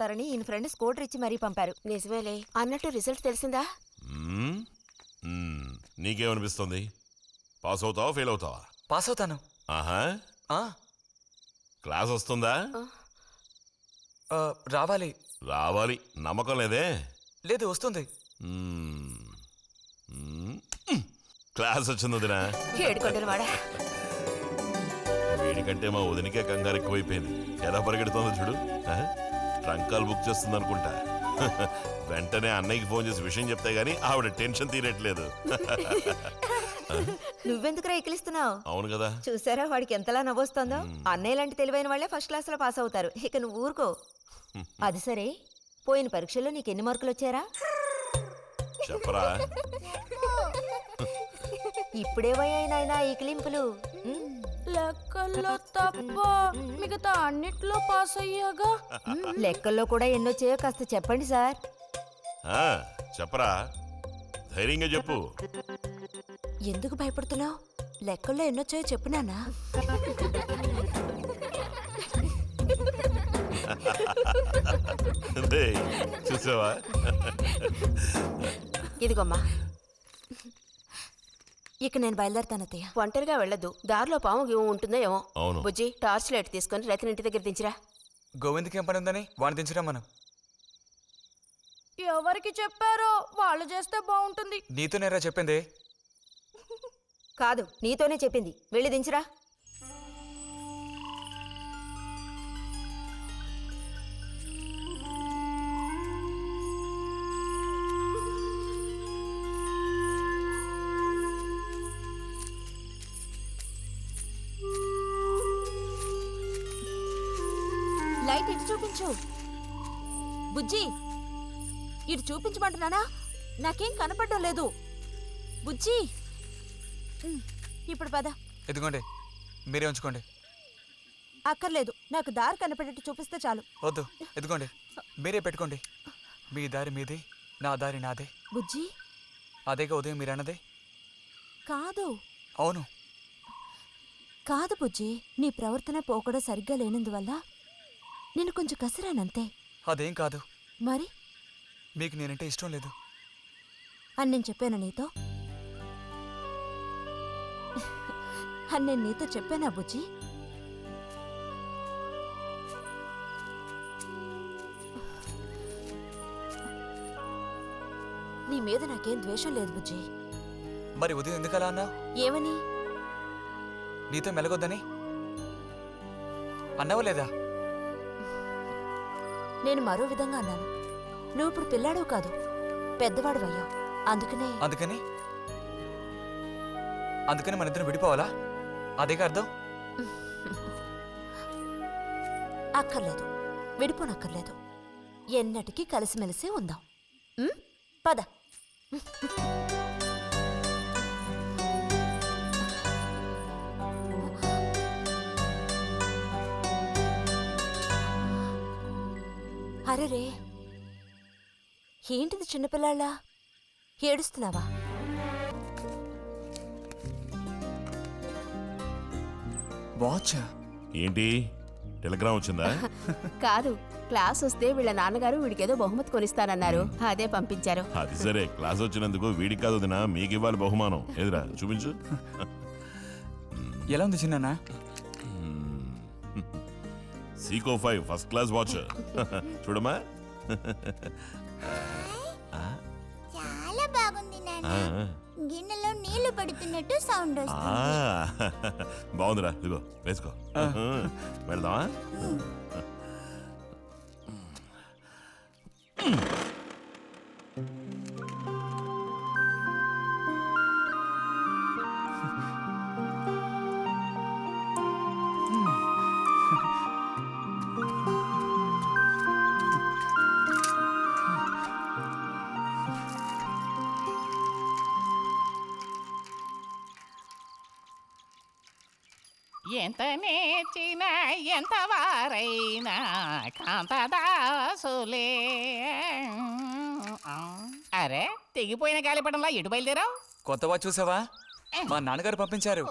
అవుతారని ఈయన friend scooter ఇచ్చి మరీ పంపారు. నిజమేలే. అన్నట్టు రిజల్ట్ తెలిసిందా? నీకేమనిపిస్తుంది? పాస్ అవుతావా ఫెయిల్ అవుతావా? పాస్ అవుతాను. ఆహా, క్లాస్ వస్తుందా? రావాలి. రావాలి నమ్మకం లేదే? లేదు, వస్తుంది. క్లాస్ వచ్చింది వదినా. ఏడుకొండలవాడా, వీడికంటే మా వదినికే కంగారు ఎక్కువైపోయింది. ఎలా పరిగెడుతుందో చూడు. ట్రంకాలు బుక్ చేస్తుంది అనుకుంటా. వెంటనే అన్నయ్యకి ఫోన్ చేసి విషయం చెప్తే గానీ ఆవిడ టెన్షన్ తీరట్లేదు. నువ్వెందుకురా ఎక్కిలిస్తున్నావు? అవును కదా, చూసారా వాడికి ఎంతలా నవ్వొస్తుందో. అన్నయ్య లాంటి తెలివైన వాళ్లే ఫస్ట్ క్లాస్ లో పాస్ అవుతారు. ఇక నువ్వు ఊరుకో. అది సరే, పోయిన పరీక్షల్లో నీకు ఎన్ని మార్కులు వచ్చారా? చెప్పరా. ఇప్పుడేవయ్యాయి నాయనా ఈ క్లింపులు? లెక్కల్లో తప్ప మిగతా అన్నిట్లో పాస్ అయ్యాగా. లెక్కల్లో కూడా ఎన్నొచ్చాయో కాస్త చెప్పండి సార్. చెప్పరా, ధైర్యంగా చెప్పు. ఎందుకు భయపడుతున్నావు? లెక్కల్లో ఎన్నొచ్చాయో చెప్పు నాన్నా. చూసావా? ఇదిగోమ్మా. ఇక నేను బయలుదేరుతాను అత్తయ్య. ఒంటరిగా వెళ్ళదు, దారిలో పాము గీము ఉంటుందో ఏమో. అవును. బుజ్జి, టార్చ్ లైట్ తీసుకొని రతిని ఇంటి దగ్గర దించిరా. గోవింద్కి ఏం పని ఉందని వాడిని దించరా మనం? ఎవరికి చెప్పారో వాళ్ళు చేస్తే బాగుంటుంది. నీతో నేరా చెప్పింది? కాదు, నీతోనే చెప్పింది. వెళ్ళి దించురా. లైట్ ఇటు చూపించు. బుజ్జి, ఇటు చూపించమంటున్నానా? నాకేం కనపడడం లేదు. బుజ్జి, ఇప్పుడు పద. ఎదుగోండి, మీరే ఉంచుకోండి. అక్కర్లేదు, నాకు దారి కనపడేట్టు చూపిస్తే చాలు. వద్దు, ఎదుగోండి, మీరే పెట్టుకోండి. మీ దారి మీదే, నా దారి నాదే. బుజ్జి, అదేగా ఉదయం మీరు అన్నదే. కాదు. అవును. కాదు బుజ్జి, నీ ప్రవర్తన పోకడ సరిగ్గా లేనందువల్ల నేను కొంచెం కసిరానంతే. అదేం కాదు. మరి మీకు నేనంటే ఇష్టం లేదు అని నేను చెప్పాను నీతో? అని నేను నీతో చెప్పానా బుజ్జి? నీ మీద నాకేం ద్వేషం లేదు బుజ్జి. మరి ఉదయం ఎందుకలా అన్నావు? ఏమని? నీతో మెలగొద్దని అన్నావా లేదా? నేను మరో విధంగా అన్నాను. నువ్వు ఇప్పుడు పిల్లాడవు కాదు, పెద్దవాడు అయ్యావు. అందుకని మన ఇద్దరం విడిపోవాలా? అదేగా అర్థం? అక్కర్లేదు, విడిపోనక్కర్లేదు. ఎన్నటికీ కలిసిమెలిసి ఉందాం. పద. అరెరే, ఏంటిది చిన్నపిల్లాళ్ళ ఏడుస్తున్నావా? వాచా? ఏంటి టెలిగ్రామ్ వచ్చిందా? కాదు, క్లాస్ వస్తే వీళ్ళ నాన్నగారు వీడికేదో బహుమతి కొనిస్తానన్నారు, అదే పంపించారు. అది సరే, క్లాస్ వచ్చినందుకు వీడికి కాదు వదినా, మీకు ఇవ్వాలి బహుమానం. ఎదురా చూపించు. ఎలా ఉంది చిన్న? Seeko 5 first class watch. చూడమ్మా. చాలా బాగుంది నాన్న. గిన్నెలో నీళ్లు పడుతున్నట్టు సౌండ్ వస్తుంది. బాగుందిరా, ఇదిగో వేసుకో. వెళ్దామా? ఎంత నేర్చిన ఎంత వారైనా కాంతదాసులే. అరే, తెగిపోయిన గాలిపటంలా ఎటు బయలుదేరావు? కొత్త వాచ్ చూసావా? మా నాన్నగారు పంపించారు.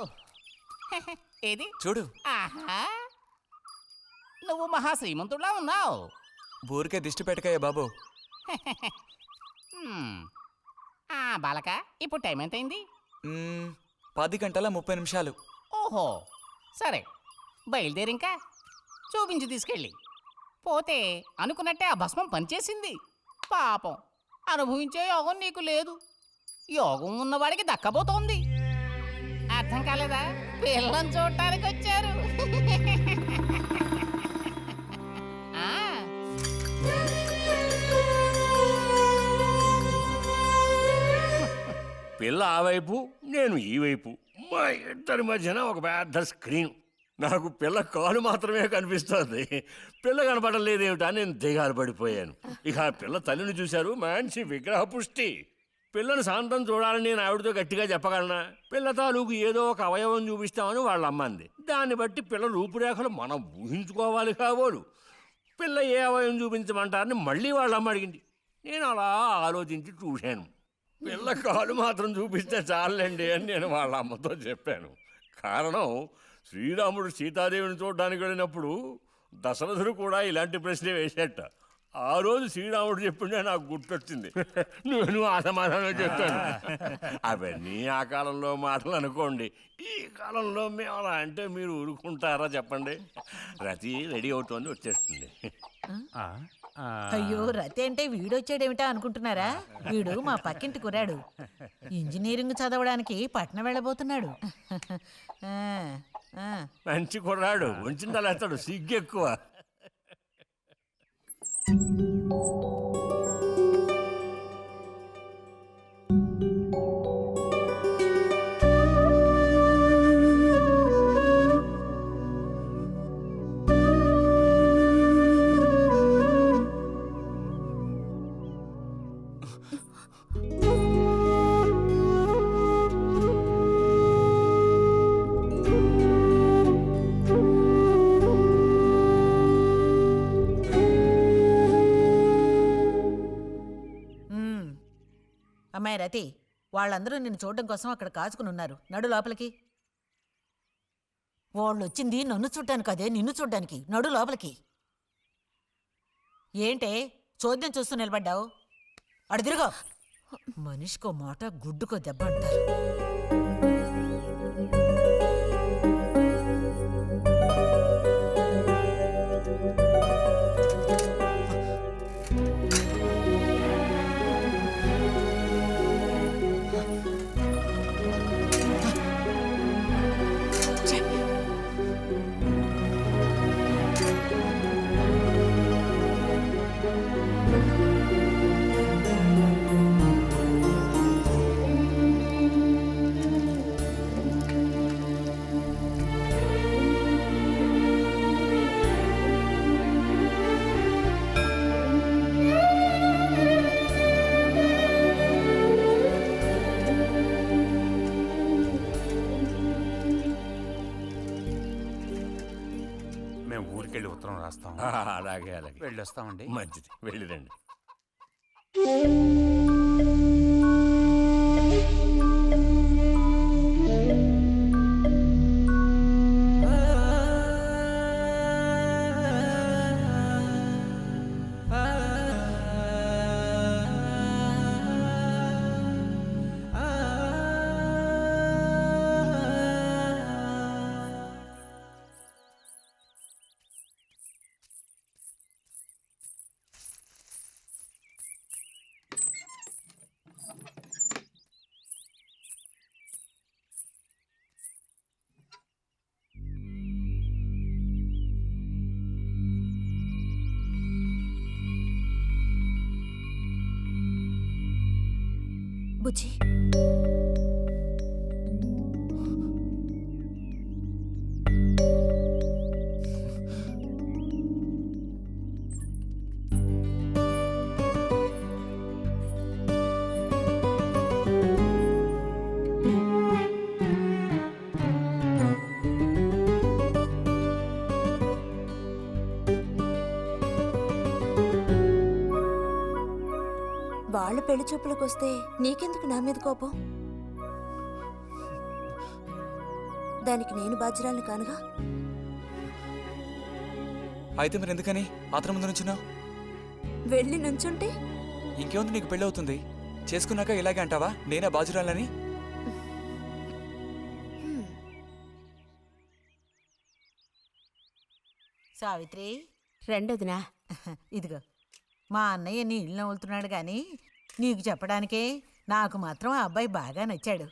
ఏది చూడు. ఆహా, నువ్వు మహా శ్రీమంతుడిలా ఉన్నావు. ఊరికే దిష్టి పెట్టకయ్యా బాబు. బాలక ఇప్పుడు టైం ఎంత అయింది? 10:30 ఓహో సరే బయలుదేరి ఇంకా చూపించి తీసుకెళ్ళి పోతే అనుకున్నట్టే ఆ భస్మం పనిచేసింది. పాపం అనుభవించే యోగం నీకు లేదు, యోగం ఉన్నవాడికి దక్కబోతోంది. అర్థం కాలేదా? పిల్లని చూడటానికి వచ్చారు. ఆ, పిల్ల ఆ వైపు, నేను ఈ వైపు, మా ఇద్దరి మధ్యన ఒక పెద్ద స్క్రీన్. నాకు పిల్ల కాలు మాత్రమే కనిపిస్తుంది, పిల్ల కనపడడం లేదేమిటా నేను దిగాలు పడిపోయాను. ఇక ఆ పిల్ల తల్లిని చూశారు, మంచి విగ్రహ పుష్టి. పిల్లని శాంతం చూడాలని నేను ఆవిడతో గట్టిగా చెప్పగలనా? పిల్ల తాలూకు ఏదో ఒక అవయవం చూపిస్తామని వాళ్ళ అమ్మంది. దాన్ని బట్టి పిల్ల రూపురేఖలు మనం ఊహించుకోవాలి కాబోలు. పిల్ల ఏ అవయవం చూపించమంటారని మళ్ళీ వాళ్ళ అమ్మ అడిగింది. నేను అలా ఆలోచించి చూశాను. పిల్ల కాలు మాత్రం చూపిస్తే చాలండి అని నేను వాళ్ళ అమ్మతో చెప్పాను. కారణం, శ్రీరాముడు సీతాదేవిని చూడడానికి వెళ్ళినప్పుడు దశరథుడు కూడా ఇలాంటి ప్రశ్నే వేసేట. ఆ రోజు శ్రీరాముడు చెప్పిండే నాకు గుర్తొచ్చింది. నేను ఆ సమాధానం చెప్పాను. అవన్నీ ఆ కాలంలో మాటలు అనుకోండి. ఈ కాలంలో మేము అలా అంటే మీరు ఊరుకుంటారా చెప్పండి? రతి రెడీ అవుతోంది, వచ్చేస్తుంది. అయ్యో, రతి అంటే వీడొచ్చాడేమిటా అనుకుంటున్నారా? వీడు మా పక్కింటి కుర్రాడు, ఇంజనీరింగ్ చదవడానికి పట్నం వెళ్ళబోతున్నాడు. ఆ, ఆ. మంచి కుర్రాడు, ఉంచిందా లేస్తాడు, సిగ్గు ఎక్కువ. అమ్మాయి రతి, వాళ్ళందరూ నిన్ను చూడడం కోసం అక్కడ కాచుకుని ఉన్నారు. నడు లోపలికి. వాళ్ళు వచ్చింది నన్ను చూడ్డానికి, అదే నిన్ను చూడ్డానికి. నడు లోపలికి. ఏంటే చోద్యం చూస్తూ నిలబడ్డావు? అడు తిరుగో. మనిషికో మాట, గుడ్డుకో దెబ్బ అంటారు. ఊరికెళ్ళి ఉత్తరం రాస్తాం. అలాగే అలాగే, వెళ్ళొస్తామండి. మంచిది, వెళ్ళిరండి. బుజ్జి, వాళ్ళ పెళ్లి చూపులకు వస్తే నీకెందుకు నా మీద కోపం? దానికి నేను బాధ్యురాలిని కానుగా. అయితే మరి ఎందుకని ఆత్రం ముందు నుంచున్నావు? వెళ్ళి నుంచుంటే ఇంకేముంది, నీకు పెళ్ళవుతుంది. చేసుకున్నాక ఇలాగే అంటావా నేనే బాజురాలని? సావిత్రి, రెండోదినా. ఇదిగో మా అన్నయ్య నీ ఇల్లు నవ్వులుతున్నాడు కానీ నీకు చెప్పడానికే నాకు మాత్రం ఆ అబ్బాయి బాగా నచ్చాడు.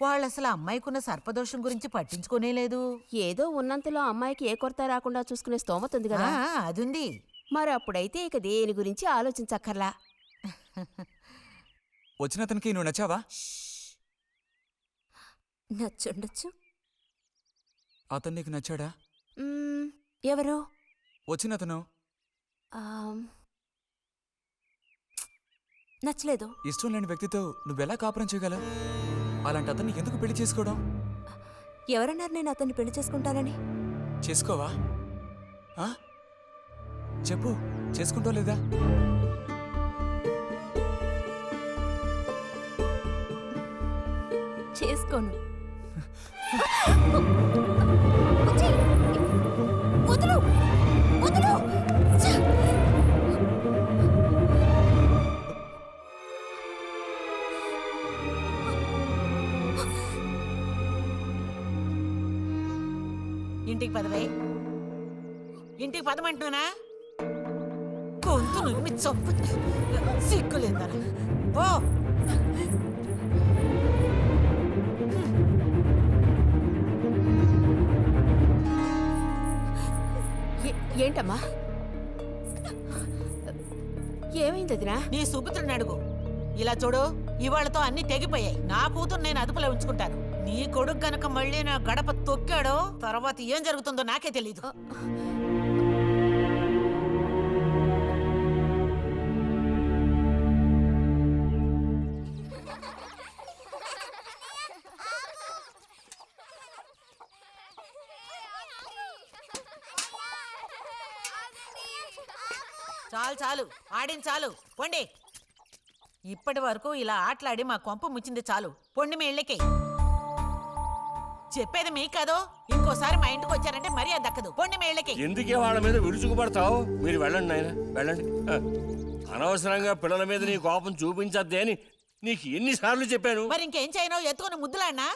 వాళ్ళు అసలు అమ్మాయికున్న సర్పదోషం గురించి పట్టించుకోనే లేదు. ఏదో ఉన్నంతలో అమ్మాయికి ఏ కొరత రాకుండా చూసుకునే స్తోమత ఉంది కదా. అదుంది. మరి అప్పుడైతే ఇక దేని గురించి ఆలోచించక్కర్లా. వచ్చినతనికి నువ్వు నచ్చావా? నచ్చుండొచ్చు. అతను నీకు నచ్చాడా? ఎవరు? వచ్చినతను నచ్చలేదు. ఇష్టం లేని వ్యక్తితో నువ్వెలా కాపురం చేయగలవు? అలాంటి అతన్ని ఎందుకు పెళ్లి చేసుకోవడం? ఎవరన్నారు నేను అతన్ని పెళ్లి చేసుకుంటానని? చేసుకోవా? చెప్పు, చేసుకుంటావు లేదా? చేసుకోను. ఇంటికి పదవే. ఇంటికి పదమంటున్నానా? గొంతు నువ్వు చంపు. సిగ్గులేదా? ఓ ఏంటమ్మా, ఏమైంది వదినా? నీ సుపుత్రుని అడుగు. ఇలా చూడు, ఇవాళతో అన్ని తెగిపోయాయి. నా కూతురు నేను అదుపులో ఉంచుకుంటాను. నీ కొడుకు గనక మళ్ళీ నా గడప తొక్కాడో తర్వాత ఏం జరుగుతుందో నాకే తెలీదు. చాలు చాలు, ఆడింది చాలు, పొండి. ఇప్పటి వరకు ఇలా ఆటలాడి మా కొంప ముచ్చింది చాలు. పొండి మీ ఇళ్ళకి. చెప్పేది మీ కాదో, ఇంకోసారి మా ఇంటికి వచ్చారంటే మరీ అది దక్కదు. పొండి మీ ఇళ్ళకి. ఎందుకే వాళ్ళ మీద విరుచుకుపడతావు? మీరు వెళ్ళండి నాయన, వెళ్ళండి. అనవసరంగా పిల్లల మీద నీ కోపం చూపించద్దే అని నీకు ఎన్నిసార్లు చెప్పాను. మరి ఇంకేం చేయను? ఎత్తుకుని ముద్దులాడినా?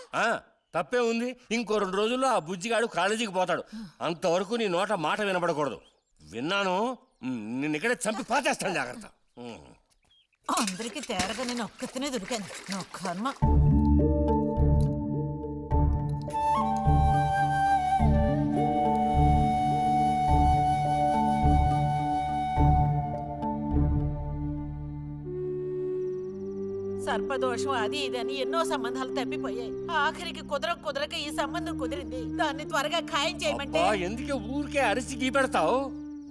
తప్పే ఉంది. ఇంకో 2 రోజుల్లో ఆ బుజ్జిగాడు కాలేజీకి పోతాడు. అంతవరకు నీ నోట మాట వినపడకూడదు. విన్నాను, నిన్ను ఇక్కడే చంపి పాతేస్తాను, జాగ్రత్త. అందరికి తేరగా నేను ఒక్కతినే దొరికాను. నా కర్మ. సర్పదోషం అది ఇది అని ఎన్నో సంబంధాలు తప్పిపోయాయి. ఆఖరికి కుదరక ఈ సంబంధం కుదిరింది. దాన్ని త్వరగా ఖాయం చేయమంటే ఎందుకే ఊరికే అరిసి గీ పెడతావు?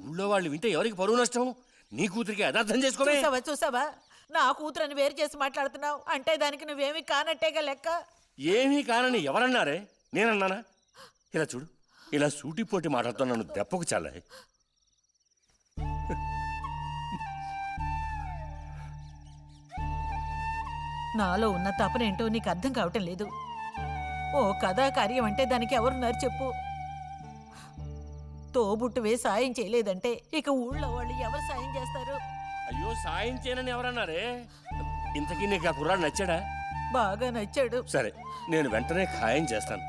ఊళ్ళో వాళ్ళు వింటే ఎవరికి పరువు నష్టం? నీ కూతురికి అదర్థం చేసుకోవే. చూసావా నా కూతురని వేరు చేసి మాట్లాడుతున్నావు అంటే దానికి నువ్వేమీ కానట్టేగా లెక్క. ఏమీ కానని ఎవరన్నారే? నేనన్నానా? ఇలా చూడు, ఇలా సూటిపోటి మాటలతో నన్ను దెప్పకు చాలా. నాలో ఉన్న తపనేంటో నీకు అర్థం కావటం లేదు. ఓ కథా కార్యం అంటే దానికి ఎవరున్నారు చెప్పు? తోబుట్టువే సాయం చేయలేదంటే ఇక ఊళ్ళో వాళ్ళు ఎవరు సాయం చేస్తారు? అయ్యో, సాయం చేయనని ఎవరన్నారే? ఇంతకీ నీకు ఆ కుర్రాడు నచ్చాడా? బాగా నచ్చాడు. సరే, నేను వెంటనే ఖాయం చేస్తాను.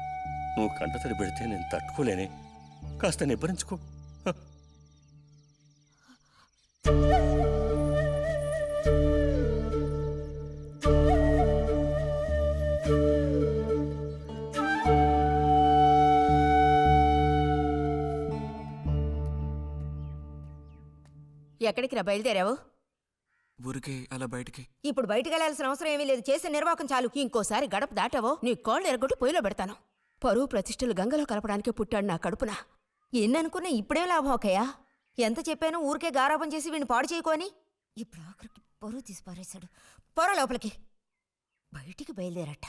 నువ్వు కంటతడి పెడితే నేను తట్టుకోలేనే. కాస్త నిబ్బరించుకో. ఎక్కడికి రా బయలుదేరావు? ఊరికే అలా బయటికి. ఇప్పుడు బయటికి వెళ్ళాల్సిన అవసరం ఏమీ లేదు. చేసే నిర్వాకం చాలు. ఇంకోసారి గడప దాటావో నీ కాళ్ళు ఎరగొట్టి పొయ్యిలో పెడతాను. పరువు ప్రతిష్టలు గంగలో కలపడానికే పుట్టాడు నా కడుపున. ఎన్ననుకున్నా ఇప్పుడే లాభం ఒకయా? ఎంత చెప్పాను ఊరికే గారాపం చేసి వీడిని పాడు చేయకోని. ఇప్పుడు ఆఖరికి పరువు తీసి పారేశాడు. పొర లోపలికి. బయటికి బయలుదేరట.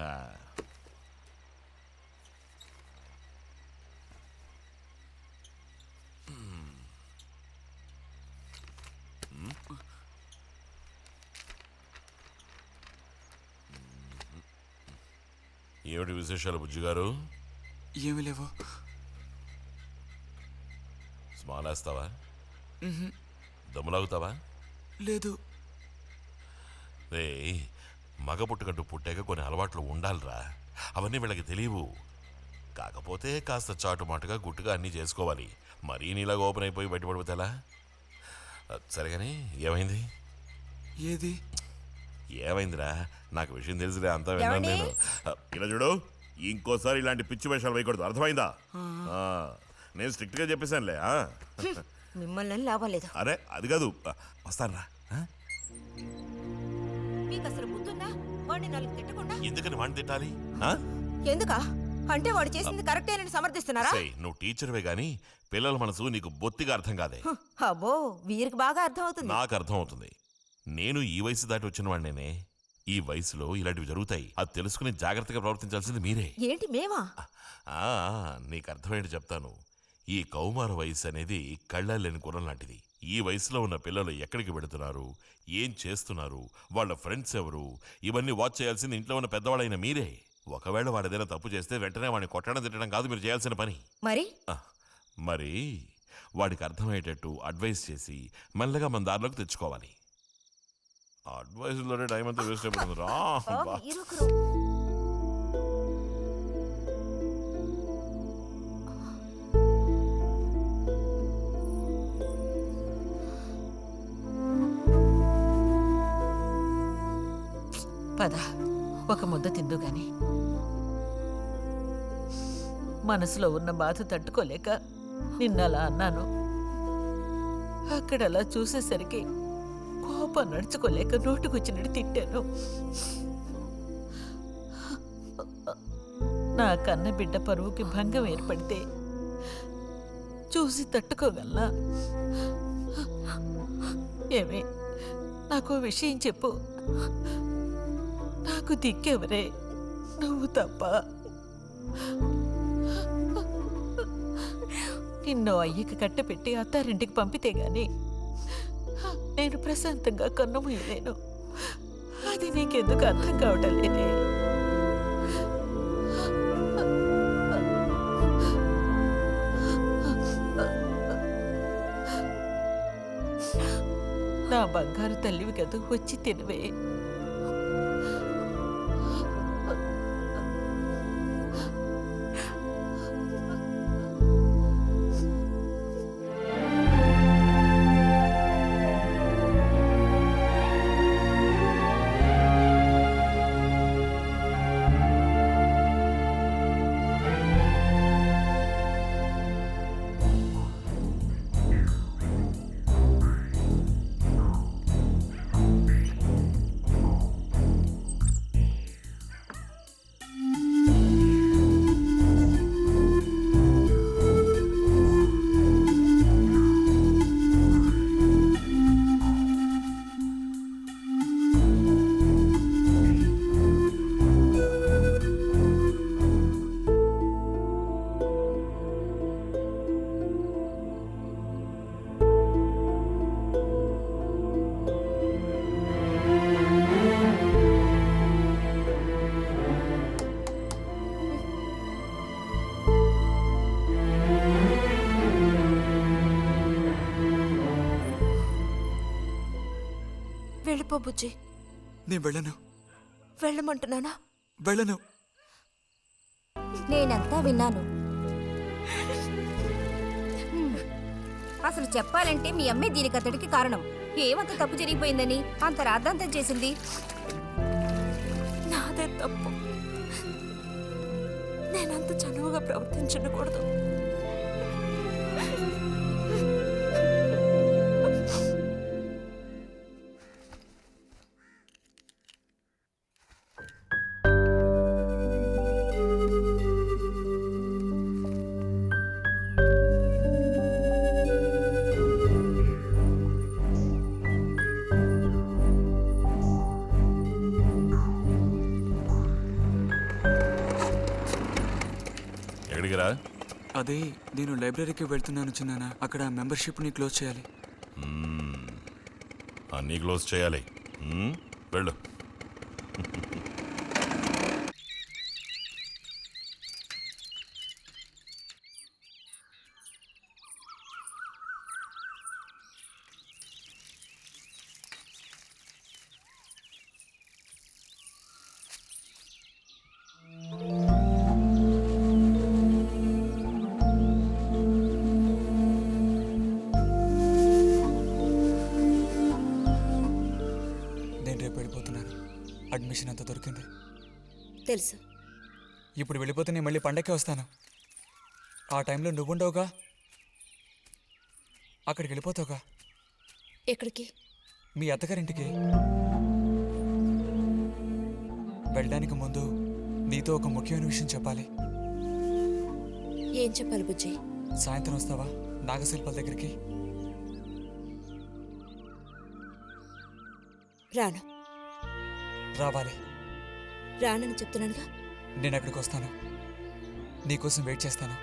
ఆ. ఏమిటి విశేషాలు బుజ్జిగారు? ఏమి లేవు. స్మాలేస్తావా? దమ్ములాగుతావా? లేదు. రే, మగ పుట్టుకంటూ పుట్టాక కొన్ని అలవాట్లు ఉండాలిరా. అవన్నీ వీళ్ళకి తెలియవు. కాకపోతే కాస్త చాటుమాటుగా గుట్టుగా అన్నీ చేసుకోవాలి. మరీ నీలాగా ఓపెన్ అయిపోయి బయటపడిపోతే ఎలా? సరేగాని ఏమైంది? ఏది ఏమైందిరా? నాకు విషయం తెలిసిలే, అంతా విన్నాను నేను. ఇలా చూడు, ఇంకోసారి ఇలాంటి పిచ్చి వేషాలు వేయకూడదు, అర్థమైందా? నేను స్ట్రిక్ట్గా చెప్పేశానులే. మిమ్మల్ని లాభలేదు. అరే అది కాదు, వస్తానురా. మీకు అసలు బుద్ధుందా? వాడిని నాలుగు తిట్టకుండా. ఎందుకని వాడిని తిట్టాలి? ఎందుకా? అంటే వాడు చేసింది కరెక్టేనని సమర్థిస్తున్నారా? నువ్వు టీచర్వే గాని పిల్లల మనసు నీకు బొత్తిగా అర్థం కాదే. అబ్బో, వీరికి బాగా అర్థం అవుతుంది. నాకు అర్థం అవుతుంది. నేను ఈ వయసు దాటి వచ్చిన వాడినేనే. ఈ వయసులో ఇలాంటివి జరుగుతాయి. అది తెలుసుకుని జాగ్రత్తగా ప్రవర్తించాల్సింది మీరే. ఏంటి మేమా? నీకు అర్థమేంటి చెప్తాను. ఈ కౌమార వయసు అనేది కళ్ళలేని గుర్రం లాంటిది. ఈ వయసులో ఉన్న పిల్లలు ఎక్కడికి వెళుతున్నారు, ఏం చేస్తున్నారు, వాళ్ళ ఫ్రెండ్స్ ఎవరు, ఇవన్నీ వాచ్ చేయాల్సింది ఇంట్లో ఉన్న పెద్దవాళ్ళైన మీరే. ఒకవేళ వాడేదైనా తప్పు చేస్తే వెంటనే వాడిని కొట్టడం తిట్టడం కాదు మీరు చేయాల్సిన పని. మరి వాడికి అర్థమయ్యేటట్టు అడ్వైస్ చేసి మెల్లగా మన దారిలోకి తెచ్చుకోవాలి. అడ్వైస్లోనే టైం అంతా వేస్ట్ అయిపోతుంది రా. పద, ఒక ముద్ద తిందు గాని. మనసులో ఉన్న బాధ తట్టుకోలేక నిన్నలా అన్నాను. అక్కడలా చూసేసరికి కోపం నడుచుకోలేక నోటుకొచ్చినట్టు తిట్టాను. నా కన్న బిడ్డ పరువుకి భంగం ఏర్పడితే చూసి తట్టుకోగలనా? ఏమే, నాకు విషయం చెప్పు. నాకు దిక్కెవరే? నువ్వు తప్ప. నిన్నో అయ్యకి కట్టపెట్టి అత్తారింటికి పంపితే గాని నేను ప్రశాంతంగా కన్నుమూయలేను. అది నీకెందుకు అర్థం కావటం లేదే? నా బంగారు తల్లివి కదా, వచ్చి తినవే. వెళ్ళిపో బుజ్జి. నేను వెళ్ళను. వెళ్ళమంటున్నానా? వెళ్ళను. నేనంతా విన్నాను. అసలు చెప్పాలంటే మీ అమ్మే దీనికి అతడికి కారణం. ఏమంత తప్పు జరిగిపోయిందని అంత రాద్ధాంతం చేసింది? నాదే తప్పు. నేనంత చనువుగా ప్రవర్తించకూడదు. ఎక్కడికిరా? అదే నేను లైబ్రరీకి వెళ్తున్నాను చిన్నానా. అక్కడ మెంబర్షిప్ని క్లోజ్ చేయాలి. అన్నీ క్లోజ్ చేయాలి. వెళ్ళు. అడ్మిషన్ అంతా దొరికింది. తెలుసు. ఇప్పుడు వెళ్ళిపోతే నేను మళ్ళీ పండక్కి వస్తాను. ఆ టైంలో నువ్వుండవుగా, అక్కడికి వెళ్ళిపోతావుగా. ఎక్కడికి? మీ అత్తగారింటికి. వెళ్ళడానికి ముందు నీతో ఒక ముఖ్యమైన విషయం చెప్పాలి. ఏం చెప్పాలి బుజ్జి? సాయంత్రం వస్తావా నాగశిల్పాల దగ్గరికి? రాను. రావాలి. రానని చెప్తున్నానుగా. నేను అక్కడికి వస్తాను, నీకోసం వెయిట్ చేస్తాను.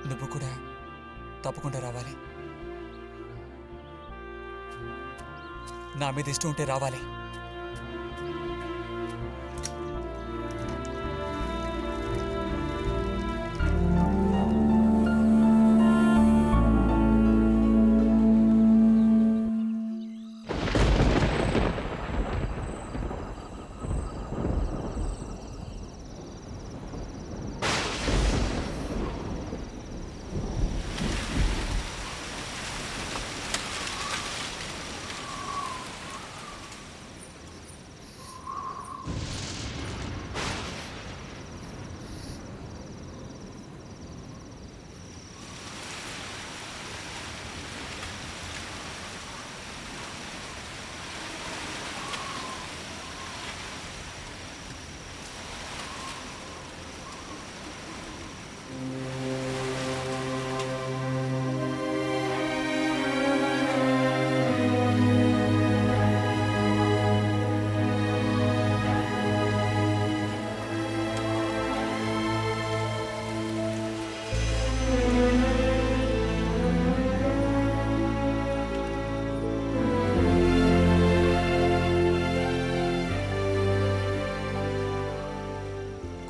నువ్వు కూడా తప్పకుండా రావాలి. నా మీద ఇష్టం ఉంటే రావాలి.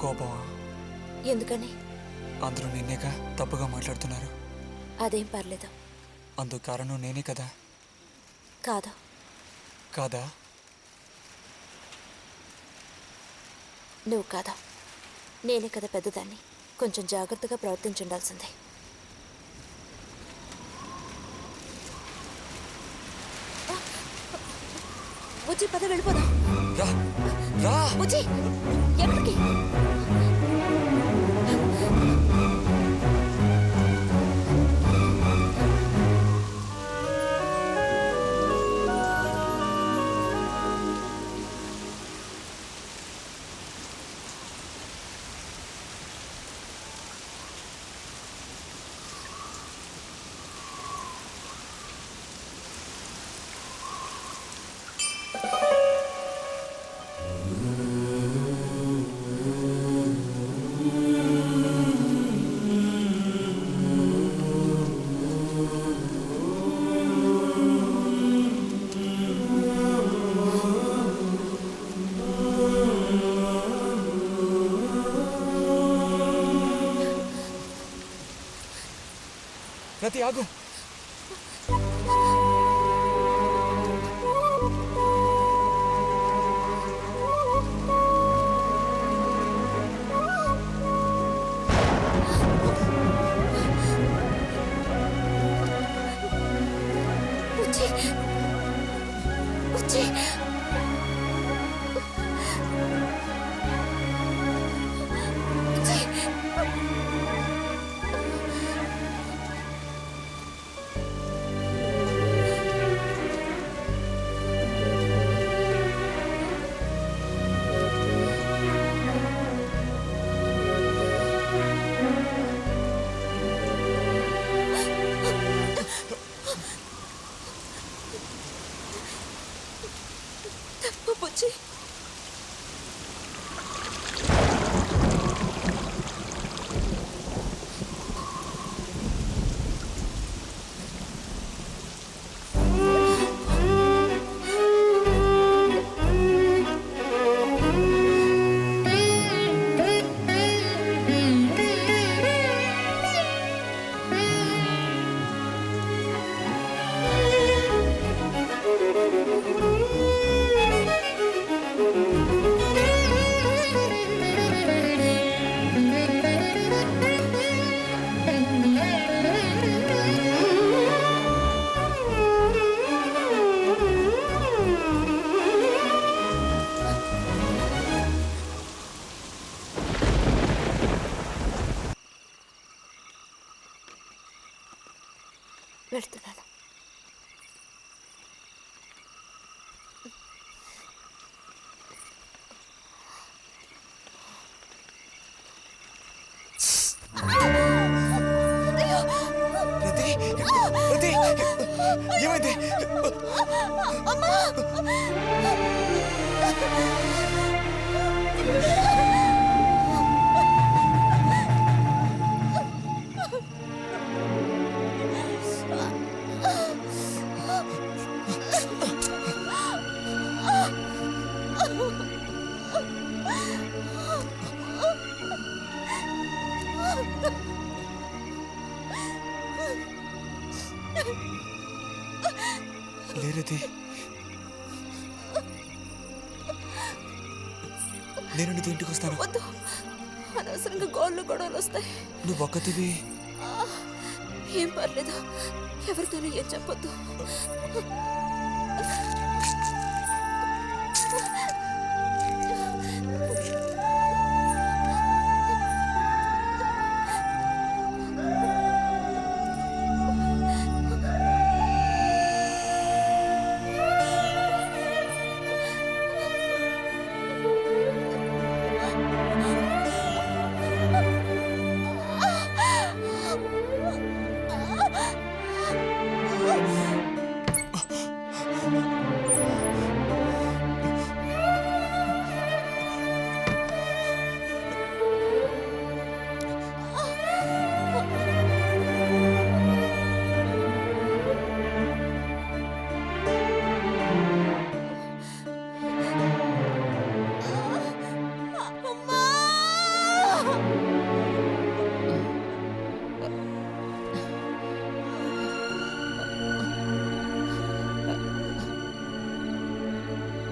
కోపమా? ఎందుకని? అందరూ నిన్నేగా తప్పుగా మాట్లాడుతున్నారు. అదేం పర్లేదు. అందుకు కారణం నేనే కదా. కాదా? కాదా? నువ్వు కాదా, నేనే కదా పెద్దదాన్ని. కొంచెం జాగ్రత్తగా ప్రవర్తించుండాల్సిందే. బుజ్జి పద వెళ్ళిపోదాం. రా రా. బుజ్జి ఎక్కడికి? రతి ఆగు. బుజ్జి బుజ్జి బుజ్జి ఏమైంది? లేరది, నేను నీతో ఇంటికి వస్తాను. వద్దు, అనవసరంగా గోళ్ళు గొడవలు వస్తాయి. నువ్వు ఒక్కతివి. ఏం పర్లేదు, ఎవరితోనూ ఏం చెప్పొద్దు.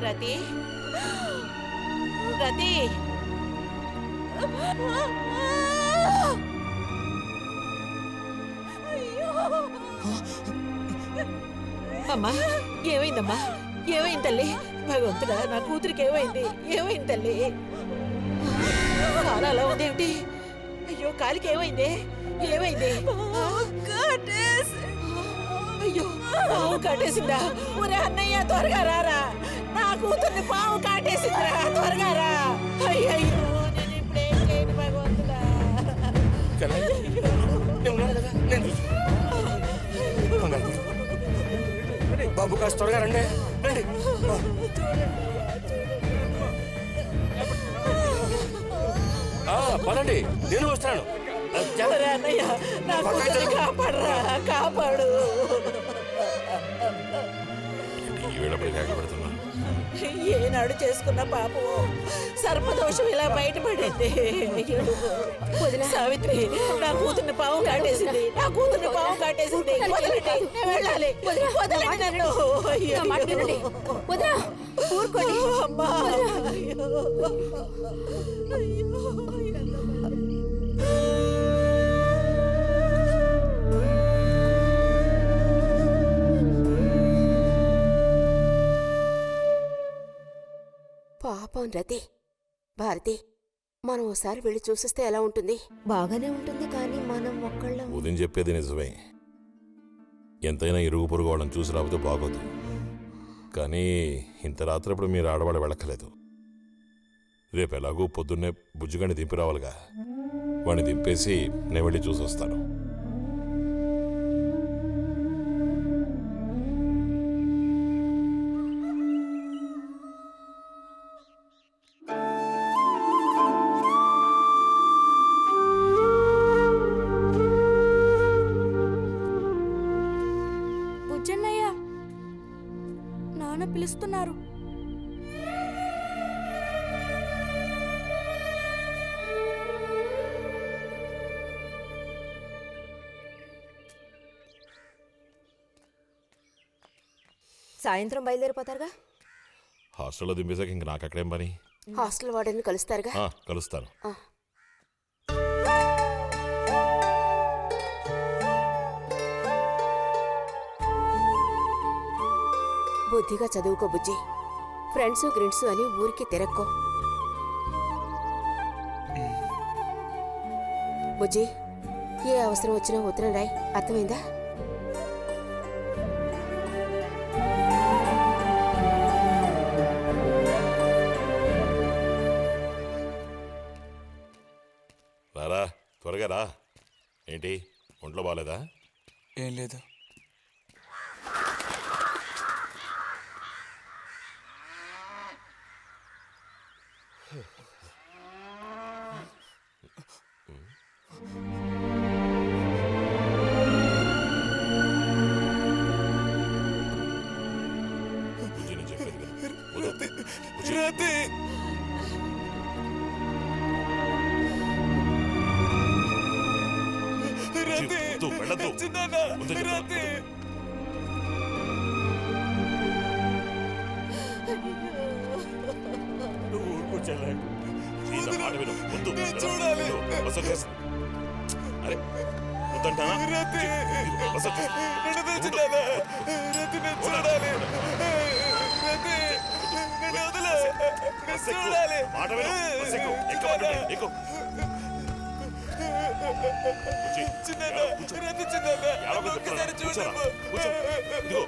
రతి, రతి, అమ్మా ఏమైందమ్మా? ఏమైంది తల్లి? భగవంతుడా, నా కూతురికి ఏమైంది? ఏమైంది తల్లి? కాలు అలా ఉందేమిటి? అయ్యో, కాలికి ఏమైంది? ఏమైంది? అయ్యో, పాము కాటేసిందా? ఒరే అన్నయ్య, త్వరగా రారా, నా కూతుర్ని పాము కాటేసిందిరా, త్వరగా రా. అయ్యో, నేను ఇప్పుడేం చేయను భగవంతుడా. బాబు కాస్త త్వరగా రండి. పదండి, నేను వస్తాను. ఒరే అన్నయ్య, నా కూతుర్ని కాపాడరా, కాపాడు. ఏనాడు చేసుకున్న పాపం సర్పదోషం ఇలా బయటపడింది. సావిత్రి, నా కూతుర్ని పాము కాటేసింది, నా కూతుర్ని పాము కాటేసింది. వదలండి, నేను వెళ్ళాలి. వదలండి నన్ను. ఊరుకోండి అమ్మా. పాపం రతి. భారతి, మనం ఓసారి వెళ్ళి చూసిస్తే ఎలా ఉంటుంది? బాగానే ఉంటుంది, కానీ మనం ఒక్కళ్ళం. ఉదయం చెప్పేది నిజమే. ఎంతైనా ఇరుగు పొరుగు వాళ్ళని చూసి రాకపోతే బాగోదు. కానీ ఇంత రాత్రప్పుడు మీరు ఆడవాళ్ళు వెళ్ళక్కలేదు. రేపు ఎలాగో పొద్దున్నే బుజ్జిగాని దింపి రావాలిగా. వాడిని దింపేసి నేను వెళ్ళి చూసి వస్తాను. బుజ్జన్నయ్య, నాన్న పిలుస్తున్నారు. సాయంత్రం బయలుదేరిపోతారుగా. హాస్టల్లో దింపేశాక ఇంక నాకు అక్కడేం పని? హాస్టల్ వార్డెన్ కలుస్తారుగా? కలుస్తాను. బుద్ధిగా చదువుకో బుజ్జి. ఫ్రెండ్స్ గ్రిండ్స్ అని ఊరికి తిరక్కో. బుజ్జి, ఏ అవసరం వచ్చినా ఉత్తరం రాయ్, అర్థమైందా? రారా, త్వరగా రా. ఏంటి, ఒంట్లో బాగాలేదా? ఏం లేదు. వద్దు, వెళ్ళొద్దు. ముందు చెప్తా. నువ్వు ఊరుకో చెల్లె. ప్లీజ్, ఆ మాట విను. వద్దు. ఇదిగో, వసతి చేసి. అరే వద్దంటానా? ఇదిగో, వసతి చేసి. బస్ ఎక్కు. మాట విను. బస్ ఎక్కు. ఎక్కమంటుంటే, ఎక్కు. కూర్చో. కూర్చో. ఏడవకు చెప్తున్నాను. కూర్చోరా. కూర్చో. ఇదిగో